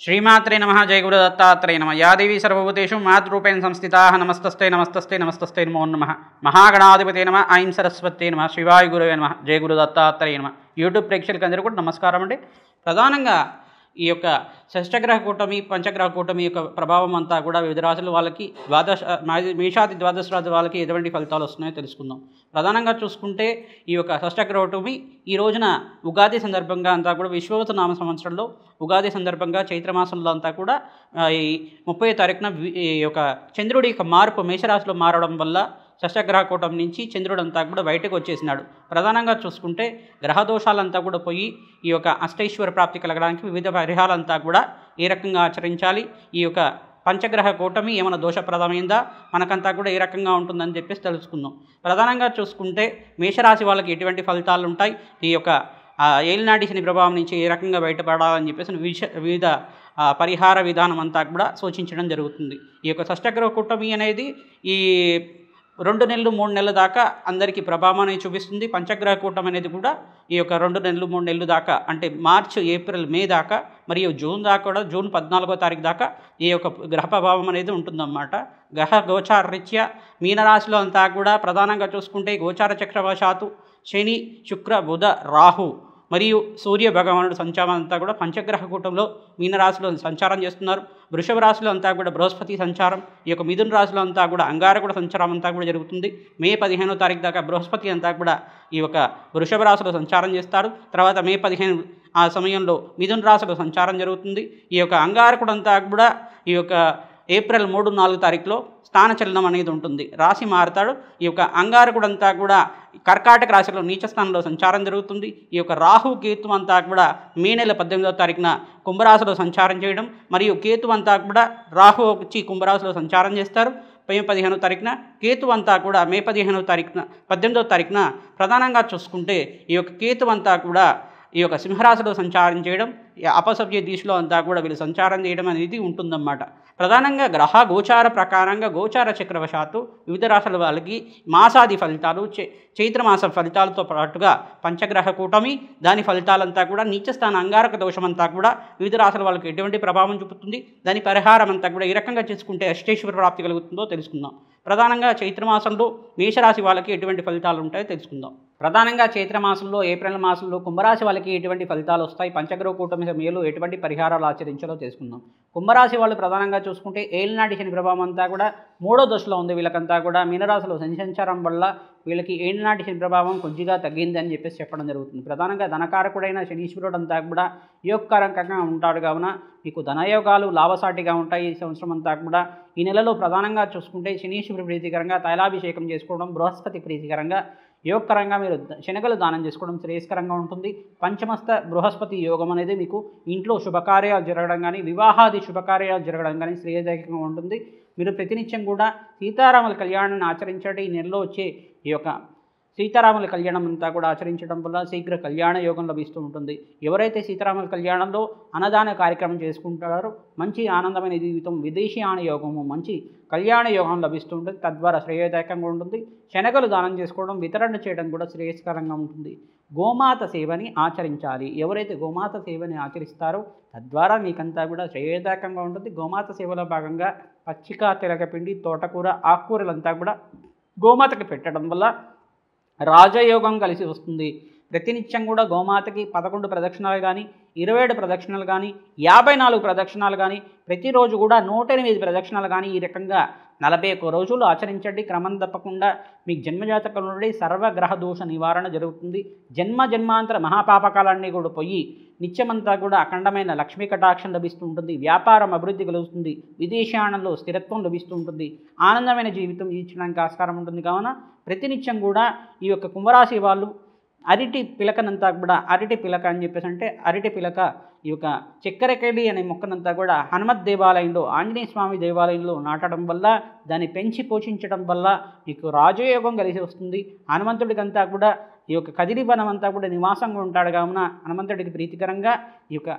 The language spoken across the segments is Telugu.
श्रीमात्रे नमः जय गुरुदत्तात्रेय नमः या देवी सर्वभूतेषु मातृरूपेण संस्थिताः नमस्तस्ते नमस्तस्ते नमस्तस्ते नमो नमः महागणाधिपते नमः ऐं सरस्वती नमः शिवाय गुरुवे नमः जय गुरुदत्तात्रेय नमः యూట్యూబ్ ప్రేక్షకులందరూ కూడా నమస్కారం అండి. ప్రధానంగా ఈ యొక్క షష్టగ్రహ కూటమి పంచగ్రహ కూటమి యొక్క ప్రభావం అంతా కూడా వివిధ రాశుల వాళ్ళకి మేషాది ద్వాదశ రాశి వాళ్ళకి ఎటువంటి ఫలితాలు వస్తున్నాయో తెలుసుకుందాం. ప్రధానంగా చూసుకుంటే ఈ యొక్క షష్టగ్రహ కూటమి ఈ రోజున ఉగాది సందర్భంగా అంతా కూడా విశ్వవత నామ సంవత్సరంలో ఉగాది సందర్భంగా చైత్రమాసంలో అంతా కూడా ఈ 30వ తారీఖున ఈ యొక్క చంద్రుడి యొక్క మార్పు మేషరాశిలో మారడం వల్ల షష్టగ్రహ కూటమి నుంచి చంద్రుడంతా కూడా బయటకు వచ్చేసినాడు. ప్రధానంగా చూసుకుంటే గ్రహ దోషాలంతా కూడా పోయి ఈ యొక్క అష్టైశ్వర ప్రాప్తి కలగడానికి వివిధ పరిహారాలంతా కూడా ఏ రకంగా ఆచరించాలి, ఈ యొక్క పంచగ్రహ కూటమి ఏమైనా దోషప్రదమైందా, మనకంతా కూడా ఏ రకంగా ఉంటుందని చెప్పేసి తెలుసుకుందాం. ప్రధానంగా చూసుకుంటే మేషరాశి వాళ్ళకి ఎటువంటి ఫలితాలు ఉంటాయి, ఈ యొక్క ఏలినాటి శని ప్రభావం నుంచి ఏ రకంగా బయటపడాలని చెప్పేసి వివిధ పరిహార విధానం అంతా కూడా సూచించడం జరుగుతుంది. ఈ యొక్క షష్టగ్రహ కూటమి అనేది ఈ 2 నెలలు 3 నెలల దాకా అందరికీ ప్రభావాన్ని చూపిస్తుంది. పంచగ్రహ కూటమి అనేది కూడా ఈ యొక్క 2 నెలలు 3 నెలలు దాకా అంటే మార్చ్ ఏప్రిల్ మే దాకా మరియు జూన్ దాకా కూడా జూన్ 14వ తారీఖు దాకా ఈ యొక్క గ్రహ ప్రభావం అనేది ఉంటుందన్నమాట. గ్రహ గోచార రీత్యా మీనరాశిలో అంతా కూడా ప్రధానంగా చూసుకుంటే గోచార చక్రవశాత్తు శని శుక్ర బుధ రాహు మరియు సూర్య భగవానుడు సంచారం అంతా కూడా పంచగ్రహ కూటంలో మీనరాశిలో సంచారం చేస్తున్నారు. వృషభ రాశిలో అంతా కూడా బృహస్పతి సంచారం, ఈ యొక్క మిథున రాశిలో అంతా కూడా అంగారకుడ సంచారం అంతా కూడా జరుగుతుంది. మే 15వ తారీఖు దాకా బృహస్పతి అంతా కూడా ఈ యొక్క వృషభ రాశిలో సంచారం చేస్తారు. తర్వాత మే 15 ఆ సమయంలో మిథున రాశిలో సంచారం జరుగుతుంది. ఈ యొక్క అంగారకుడు అంతా కూడా ఈ యొక్క ఏప్రిల్ 3, 4 తారీఖులో స్థానచలనం అనేది ఉంటుంది, రాశి మారుతాడు. ఈ యొక్క అంగారకుడు అంతా కూడా కర్కాటక రాశిలో నీచ స్థానంలో సంచారం జరుగుతుంది. ఈ యొక్క రాహు కేతు అంతా కూడా మే నెల 18వ తారీఖున కుంభరాశిలో సంచారం చేయడం మరియు కేతు అంతా కూడా రాహు వచ్చి కుంభరాశిలో సంచారం చేస్తారు. మే 15వ తారీఖున కేతు అంతా కూడా మే 15వ తారీఖున 18వ తారీఖున ప్రధానంగా చూసుకుంటే ఈ యొక్క కేతు అంతా కూడా ఈ యొక్క సింహరాశిలో సంచారం చేయడం, అపసవ్య దిశలో అంతా కూడా వీళ్ళు సంచారం చేయడం అనేది ఉంటుందన్నమాట. ప్రధానంగా గ్రహ గోచార ప్రకారంగా గోచార చక్రవశాత్తు వివిధ రాశుల వాళ్ళకి మాసాది ఫలితాలు చైత్రమాస ఫలితాలతో పాటుగా పంచగ్రహ కూటమి దాని ఫలితాలంతా కూడా నీచస్థాన అంగారక దోషమంతా కూడా వివిధ రాశుల వాళ్ళకి ఎటువంటి ప్రభావం చూపుతుంది, దాని పరిహారం అంతా కూడా ఏ రకంగా చేసుకుంటే అష్టైశ్వర ప్రాప్తి కలుగుతుందో తెలుసుకుందాం. ప్రధానంగా చైత్రమాసంలో మేషరాశి వాళ్ళకి ఎటువంటి ఫలితాలు ఉంటాయో తెలుసుకుందాం. ప్రధానంగా చైత్రమాసంలో ఏప్రిల్ మాసంలో కుంభరాశి వాళ్ళకి ఎటువంటి ఫలితాలు వస్తాయి, పంచగ్రహ కూటమి సమయంలో ఎటువంటి పరిహారాలు ఆచరించాలో తెలుసుకుందాం. కుంభరాశి వాళ్ళు ప్రధానంగా చూసుకుంటే ఏలినాటి శని ప్రభావం అంతా కూడా 3వ దశలో ఉంది. వీళ్ళకంతా కూడా మీనరాశిలో శని సంచారం వల్ల వీళ్ళకి ఏలినాటి శని ప్రభావం కొద్దిగా తగ్గింది అని చెప్పేసి చెప్పడం జరుగుతుంది. ప్రధానంగా ధనకారకుడైన శనీశ్వరుడు అంతా కూడా యోగకారకంగా ఉంటాడు కావున మీకు ధనయోగాలు లాభసాటిగా ఉంటాయి. ఈ సంవత్సరం అంతా కూడా ఈ నెలలో ప్రధానంగా చూసుకుంటే శనీశ్వరుడు ప్రీతికరంగా తైలాభిషేకం చేసుకోవడం, బృహస్పతి ప్రీతికరంగా యోగకరంగా మీరు శనగలు దానం చేసుకోవడం శ్రేయస్కరంగా ఉంటుంది. పంచమస్త బృహస్పతి యోగం అనేది మీకు ఇంట్లో శుభకార్యాలు జరగడం కానీ వివాహాది శుభకార్యాలు జరగడం కానీ శ్రేయదాయకంగా ఉంటుంది. మీరు ప్రతినిత్యం కూడా సీతారాముల కళ్యాణాన్ని ఆచరించండి. ఈ నెలలో వచ్చే ఈ యొక్క సీతారాముల కళ్యాణం అంతా కూడా ఆచరించడం వల్ల శీఘ్ర కళ్యాణ యోగం లభిస్తూ ఉంటుంది. ఎవరైతే సీతారాముల కళ్యాణంలో అన్నదాన కార్యక్రమం చేసుకుంటారో మంచి ఆనందమైన జీవితం, విదేశీయాన యోగము, మంచి కళ్యాణ యోగం లభిస్తూ ఉంటుంది. తద్వారా శ్రేయదాయకంగా ఉంటుంది. శనగలు దానం చేసుకోవడం, వితరణ చేయడం కూడా శ్రేయస్కరంగా ఉంటుంది. గోమాత సేవని ఆచరించాలి. ఎవరైతే గోమాత సేవని ఆచరిస్తారో తద్వారా మీకంతా కూడా శ్రేయదాయకంగా ఉంటుంది. గోమాత సేవలో భాగంగా పచ్చిక, తెలగపిండి, తోటకూర, ఆకుకూరలంతా కూడా గోమాతకి పెట్టడం వల్ల రాజయోగం కలిసి వస్తుంది. ప్రతినిత్యం కూడా గోమాతకి 11 ప్రదక్షిణాలు కానీ 27 ప్రదక్షిణాలు కానీ 54 ప్రదక్షిణాలు కానీ ప్రతిరోజు కూడా 108 ప్రదక్షిణాలు కానీ ఈ రకంగా 41 రోజులు ఆచరించండి. క్రమం తప్పకుండా మీకు జన్మజాతకం నుండి సర్వగ్రహ దోష నివారణ జరుగుతుంది. జన్మాంతర మహాపాపకాలన్నీ కూడా పోయి నిత్యమంతా కూడా అఖండమైన లక్ష్మీ కటాక్షం లభిస్తూ ఉంటుంది. వ్యాపారం అభివృద్ధి కలుగుతుంది. విదేశానంలో స్థిరత్వం లభిస్తూ ఉంటుంది. ఆనందమైన జీవితం జీవించడానికి ఆస్కారం ఉంటుంది. కావున ప్రతినిత్యం కూడా ఈ యొక్క కుంభరాశి వాళ్ళు అరటి పిలకనంతా కూడా అరటి పిలక అని చెప్పేసి అంటే అరటి పిలక ఈ యొక్క చక్కెరకేళి అనే మొక్కనంతా కూడా హనుమత్ దేవాలయంలో ఆంజనేయ స్వామి దేవాలయంలో నాటడం వల్ల దాన్ని పెంచి పోషించడం వల్ల మీకు రాజయోగం కలిసి వస్తుంది. హనుమంతుడికంతా కూడా ఈ యొక్క కదిరి వనం అంతా కూడా నివాసంగా ఉంటాడు కావున హనుమంతుడికి ప్రీతికరంగా ఈ యొక్క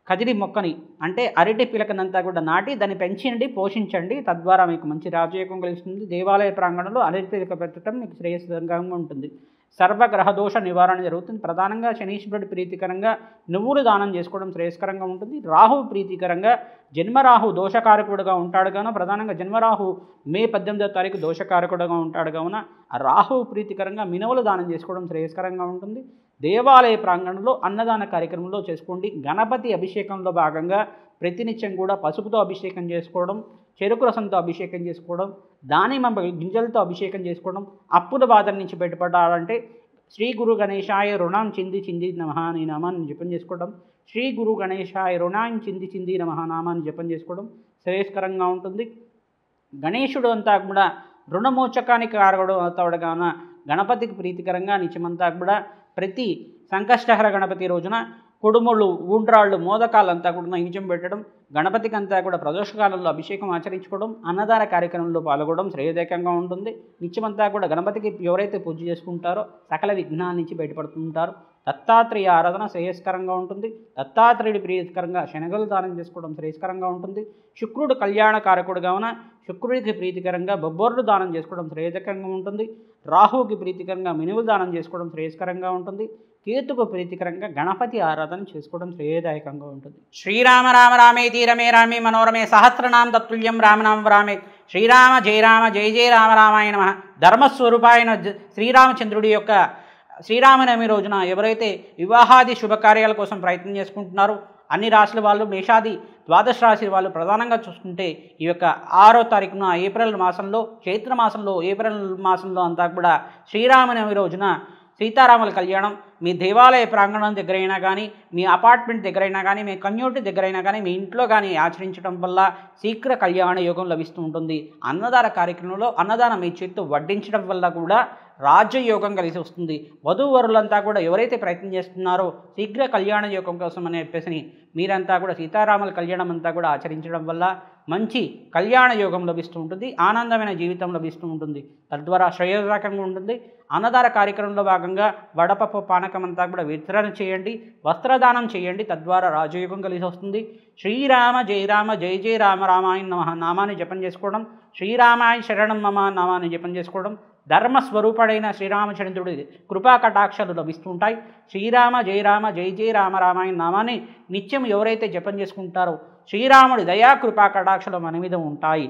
కదిరి మొక్కని అంటే అరటి పిలకనంతా కూడా నాటి దాన్ని పెంచండి, పోషించండి. తద్వారా మీకు మంచి రాజయోగం కలుగుతుంది. దేవాలయ ప్రాంగణంలో అరటి పిలక పెట్టడం మీకు శ్రేయస్కరంగా ఉంటుంది. సర్వగ్రహ దోష నివారణ జరుగుతుంది. ప్రధానంగా శనీశ్వరుడి ప్రీతికరంగా నువ్వులు దానం చేసుకోవడం శ్రేయస్కరంగా ఉంటుంది. రాహువు ప్రీతికరంగా జన్మరాహు దోషకారకుడుగా ఉంటాడు కావున ప్రధానంగా జన్మరాహు మే 18వ తారీఖు దోషకారకుడుగా ఉంటాడు కావున ఆ రాహువు ప్రీతికరంగా మినువులు దానం చేసుకోవడం శ్రేయస్కరంగా ఉంటుంది. దేవాలయ ప్రాంగణంలో అన్నదాన కార్యక్రమంలో చేసుకోండి. గణపతి అభిషేకంలో భాగంగా ప్రతినిత్యం కూడా పసుపుతో అభిషేకం చేసుకోవడం, చెరుకు రసంతో అభిషేకం చేసుకోవడం, దానిమ్మ గింజలతో అభిషేకం చేసుకోవడం, అప్పుల బాధల నుంచి బయటపడాలంటే శ్రీ గురు గణేశాయ రుణాం చింది చింది నమః అనే నామాన్ని జపం చేసుకోవడం, శ్రీ గురు గణేశాయ రుణాం చింది చింది నమః నామాన్ని జపం చేసుకోవడం శ్రేయస్కరంగా ఉంటుంది. గణేశుడు అంతా కూడా రుణమోచకానికి కారకుడు అవుతాడు కావున గణపతికి ప్రీతికరంగా నిత్యమంతా కూడా ప్రతి సంకష్టహర గణపతి రోజున కుడుములు, ఉండ్రాళ్ళు, మోదకాలంతా కూడా నైవేద్యం పెట్టడం, గణపతికి అంతా కూడా ప్రదోషకాలంలో అభిషేకం ఆచరించుకోవడం, అన్నదాన కార్యక్రమంలో పాల్గొనడం శ్రేయదాయకంగా ఉంటుంది. నిత్యమంతా కూడా గణపతికి ఎవరైతే పూజ చేసుకుంటారో సకల విఘ్నాల నుంచి బయటపడుతుంటారు. దత్తాత్రేయ ఆరాధన శ్రేయస్కరంగా ఉంటుంది. దత్తాత్రేయుడి ప్రీతికరంగా శనగలు దానం చేసుకోవడం శ్రేయస్కరంగా ఉంటుంది. శుక్రుడు కళ్యాణ కారకుడు కావున శుక్రుడికి ప్రీతికరంగా బొబ్బర్లు దానం చేసుకోవడం శ్రేయస్కరంగా ఉంటుంది. రాహువుకి ప్రీతికరంగా మినువులు దానం చేసుకోవడం శ్రేయస్కరంగా ఉంటుంది. కేతుకు ప్రీతికరంగా గణపతి ఆరాధన చేసుకోవడం శ్రేయదాయకంగా ఉంటుంది. శ్రీరామ రామ రామేతి రమే రామే మనోరమే సహస్రనామ తత్తుల్యం రామనామ రామే. శ్రీరామ జయ రామ జయ జయ రామ రామాయ నమః. ధర్మస్వరూపాయన శ్రీరామచంద్రుడి యొక్క శ్రీరామనవమి రోజున ఎవరైతే వివాహాది శుభకార్యాల కోసం ప్రయత్నం చేసుకుంటున్నారో అన్ని రాశుల వాళ్ళు, మేషాది ద్వాదశ రాశి వాళ్ళు ప్రధానంగా చూసుకుంటే ఈ యొక్క 6వ తారీఖున ఏప్రిల్ మాసంలో, చైత్ర మాసంలో, ఏప్రిల్ మాసంలో అంతా కూడా శ్రీరామనవమి రోజున సీతారాముల కళ్యాణం మీ దేవాలయ ప్రాంగణం దగ్గరైనా కానీ, మీ అపార్ట్మెంట్ దగ్గరైనా కానీ, మీ కమ్యూనిటీ దగ్గరైనా కానీ, మీ ఇంట్లో కానీ ఆచరించడం వల్ల శీఘ్ర కళ్యాణ యోగం లభిస్తూ ఉంటుంది. అన్నదాన కార్యక్రమంలో అన్నదానం మీ చేతితో వడ్డించడం వల్ల కూడా రాజ్యయోగం కలిసి వస్తుంది. వధూవరులంతా కూడా ఎవరైతే ప్రయత్నం చేస్తున్నారో శీఘ్ర కళ్యాణ యోగం కోసం అని చెప్పేసి మీరంతా కూడా సీతారాముల కళ్యాణం అంతా కూడా ఆచరించడం వల్ల మంచి కళ్యాణ యోగం లభిస్తూ ఉంటుంది. ఆనందమైన జీవితం లభిస్తూ ఉంటుంది. తద్వారా శ్రేయదాయకంగా ఉంటుంది. అన్నదాన కార్యక్రమంలో భాగంగా వడపప్పు పానకం అంతా కూడా వితరణ చేయండి, వస్త్రదానం చేయండి. తద్వారా రాజయోగం కలిసి వస్తుంది. శ్రీరామ జయ రామ జయ జయ రామ రామాయ నమః నామాన్ని జపం చేసుకోవడం, శ్రీరామాయ శరణం మమ నామాన్ని జపం చేసుకోవడం, ధర్మస్వరూపుడైన శ్రీరామచంద్రుడి కృపా కటాక్షాలు లభిస్తూ ఉంటాయి. శ్రీరామ జయ రామ జయ జయ రామ రామాయ నామాన్ని నిత్యం ఎవరైతే జపం చేసుకుంటారో శ్రీరాముడి దయా కృపా కటాక్షలు మన మీద ఉంటాయి.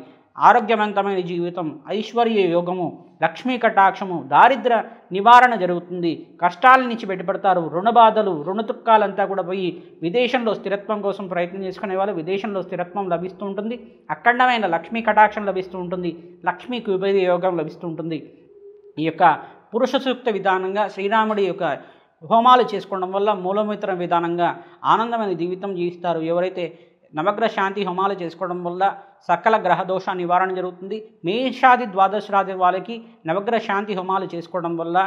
ఆరోగ్యవంతమైన జీవితం, ఐశ్వర్య యోగము, లక్ష్మీ కటాక్షము, దారిద్ర నివారణ జరుగుతుంది. కష్టాల నుంచి బయటపడతారు. రుణబాధలు, రుణతుక్కాలంతా కూడా పోయి విదేశంలో స్థిరత్వం కోసం ప్రయత్నం చేసుకునే వాళ్ళు విదేశంలో స్థిరత్వం లభిస్తూ ఉంటుంది. అఖండమైన లక్ష్మీ కటాక్షం లభిస్తూ ఉంటుంది. లక్ష్మీ కుబేర యోగం లభిస్తూ ఉంటుంది. ఈ యొక్క పురుష సూక్త విధానంగా శ్రీరాముడి యొక్క హోమాలు చేసుకోవడం వల్ల మూలమిత్ర విధానంగా ఆనందమైన జీవితం జీవిస్తారు. ఎవరైతే నవగ్రహ శాంతి హోమాలు చేసుకోవడం వల్ల సకల గ్రహ దోష నివారణ జరుగుతుంది. మేషాది ద్వాదశ రాశి వాళ్ళకి నవగ్రహ శాంతి హోమాలు చేసుకోవడం వల్ల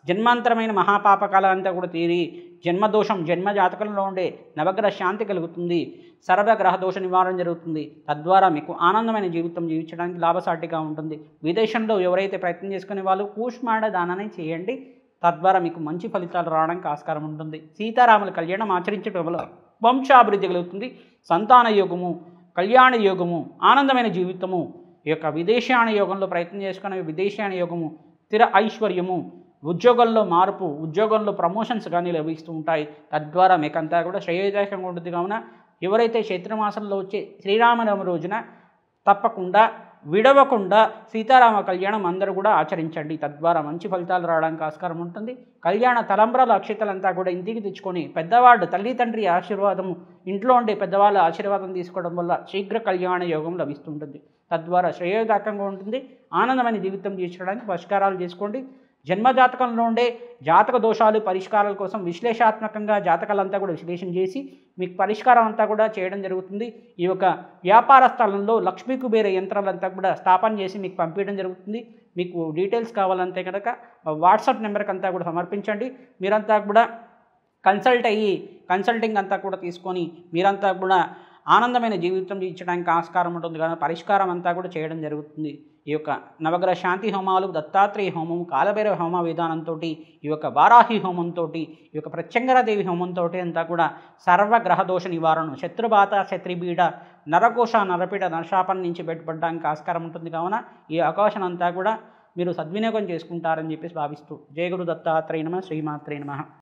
జన్మాంతరమైన మహాపాపకాల అంతా కూడా తీరి జన్మదోషం, జన్మ జాతకంలో ఉండే నవగ్రహ శాంతి కలుగుతుంది. సర్వగ్రహ దోష నివారణ జరుగుతుంది. తద్వారా మీకు ఆనందమైన జీవితం జీవించడానికి లాభసాటిగా ఉంటుంది. విదేశంలో ఎవరైతే ప్రయత్నం చేసుకునే వాళ్ళు కూష్మాండ దానాన్ని చేయండి. తద్వారా మీకు మంచి ఫలితాలు రావడానికి ఆస్కారం ఉంటుంది. సీతారాముల కళ్యాణం ఆచరించడం వల్ల వంశాభివృద్ధి కలుగుతుంది. సంతాన యోగము, కళ్యాణ యోగము, ఆనందమైన జీవితము, ఈ యొక్క విదేశాన యోగంలో ప్రయత్నం చేసుకునే విదేశాన యోగము, స్థిర ఐశ్వర్యము, ఉద్యోగంలో మార్పు, ఉద్యోగంలో ప్రమోషన్స్ కానీ లభిస్తూ ఉంటాయి. తద్వారా మీకంతా కూడా శ్రేయదాయకంగా ఉంటుంది. కావున ఎవరైతే చైత్రమాసంలో వచ్చే శ్రీరామనవమి రోజున తప్పకుండా విడవకుండా సీతారామ కళ్యాణం అందరూ కూడా ఆచరించండి. తద్వారా మంచి ఫలితాలు రావడానికి ఆస్కారం ఉంటుంది. కళ్యాణ తలంబ్రాల అక్షతలంతా కూడా ఇంటికి తెచ్చుకొని పెద్దవాళ్ళు, తల్లి తండ్రి ఆశీర్వాదము, ఇంట్లో ఉండే పెద్దవాళ్ళ ఆశీర్వాదం తీసుకోవడం వల్ల శీఘ్ర కళ్యాణ యోగం లభిస్తుంటుంది. తద్వారా శ్రేయదాయకంగా ఉంటుంది. ఆనందమైన జీవితం జీవించడానికి పరిష్కారాలు చేసుకోండి. జన్మజాతకంలో ఉండే జాతక దోషాలు పరిష్కారాల కోసం విశ్లేషాత్మకంగా జాతకాలంతా కూడా విశ్లేషణ చేసి మీకు పరిష్కారం అంతా కూడా చేయడం జరుగుతుంది. ఈ యొక్క వ్యాపార స్థలంలో లక్ష్మీ కుబేర యంత్రాలంతా కూడా స్థాపన చేసి మీకు పంపించడం జరుగుతుంది. మీకు డీటెయిల్స్ కావాలంటే కనుక వాట్సాప్ నెంబర్కి అంతా కూడా సమర్పించండి. మీరంతా కూడా కన్సల్ట్ అయ్యి కన్సల్టింగ్ అంతా కూడా తీసుకొని మీరంతా కూడా ఆనందమైన జీవితం జీవించడానికి ఆస్కారం ఉంటుంది. కానీ పరిష్కారం అంతా కూడా చేయడం జరుగుతుంది. ఈ యొక్క నవగ్రహ శాంతి హోమాలు, దత్తాత్రేయ హోమం, కాలభైరవ హోమ విధానంతో, ఈ యొక్క వారాహి హోమంతో, ఈ యొక్క ప్రత్యంగరాదేవి హోమంతో అంతా కూడా సర్వగ్రహ దోష నివారణ, శత్రుబాధ, శత్రుబీడ, నరకోశ, నరపీడ, నరశాపం నుంచి బయటపడడానికి ఆస్కారం ఉంటుంది. కావున ఈ అవకాశం అంతా కూడా మీరు సద్వినియోగం చేసుకుంటారని చెప్పేసి భావిస్తూ జయ గురు దత్తాత్రేయ నమః శ్రీమాత్రే నమః.